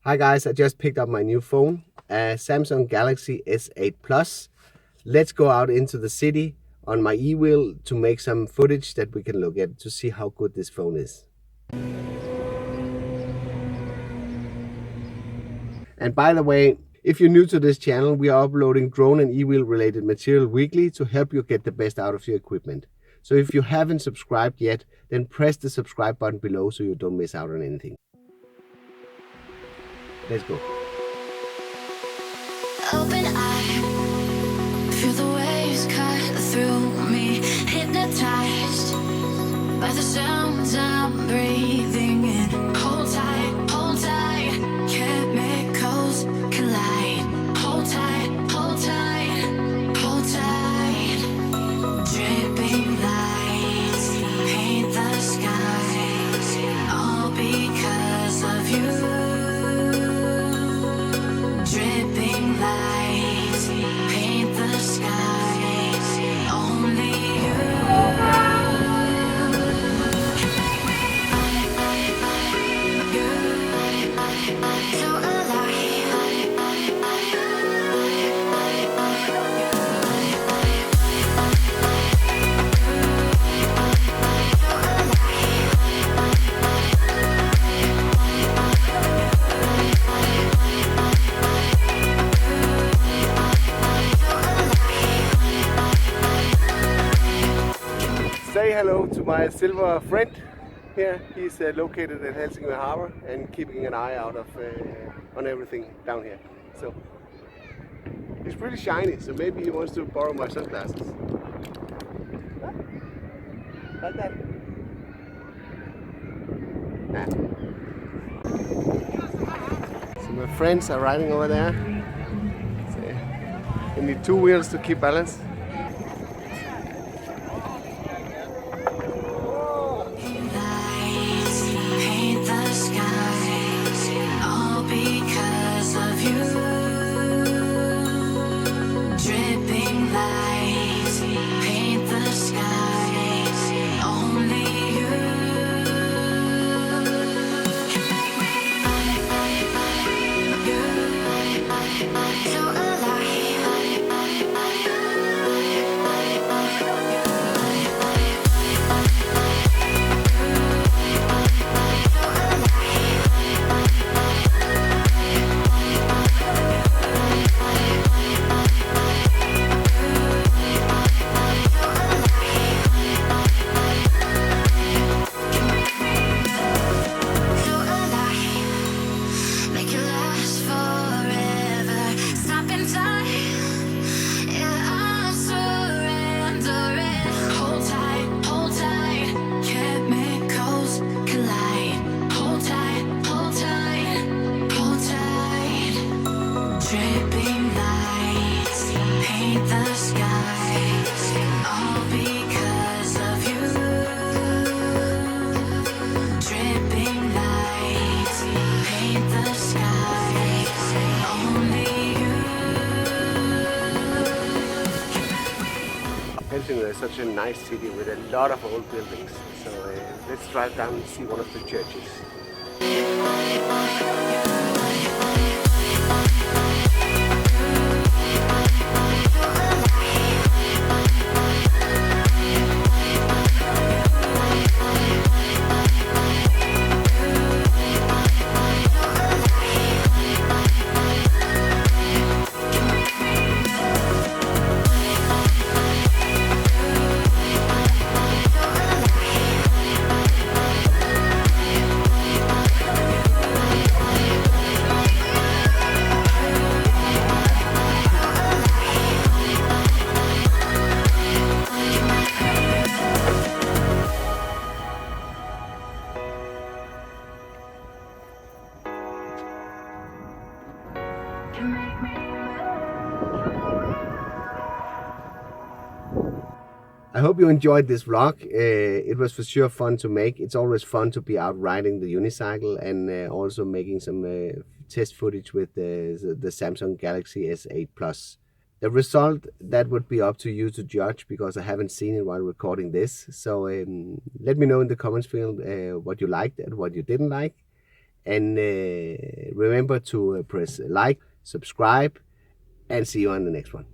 Hi guys, I just picked up my new phone, Samsung Galaxy S8 Plus. Let's go out into the city on my e-wheel to make some footage that we can look at to see how good this phone is. And by the way, if you're new to this channel, we are uploading drone and e-wheel related material weekly to help you get the best out of your equipment. So if you haven't subscribed yet, then press the subscribe button below so you don't miss out on anything. Let's go. Open eye, feel the waves cut through me, hypnotized by the sounds I'm breathing in. Hold tight, chemicals collide. Hold tight, hold tight, hold tight. Dripping lights paint the skies, all because of you. Dripping lights paint the skies, only you. So alive. Say hello to my silver friend here. He's located at Helsingor Harbor and keeping an eye out of on everything down here. So he's pretty shiny, so maybe he wants to borrow my sunglasses. Huh? Like that? Nah. So my friends are riding over there. So you need two wheels to keep balance. Paint the skies, all because of you. Dripping lights paint the skies, only you. So alive. Make it last forever. Stop in time. Yeah, I'm surrendering. Hold tight, chemicals collide. Hold tight, hold tight, hold tight. Dripping lights paint the skies, all because of you. Dripping lights paint the skies, only you. Helsingor is such a nice city with a lot of old buildings. So let's drive down and see one of the churches. I hope you enjoyed this vlog. It was for sure fun to make. It's always fun to be out riding the unicycle and also making some test footage with the Samsung Galaxy S8 Plus. The result, that would be up to you to judge, because I haven't seen it while recording this. So let me know in the comments field what you liked and what you didn't like. And remember to press like, subscribe, and see you on the next one.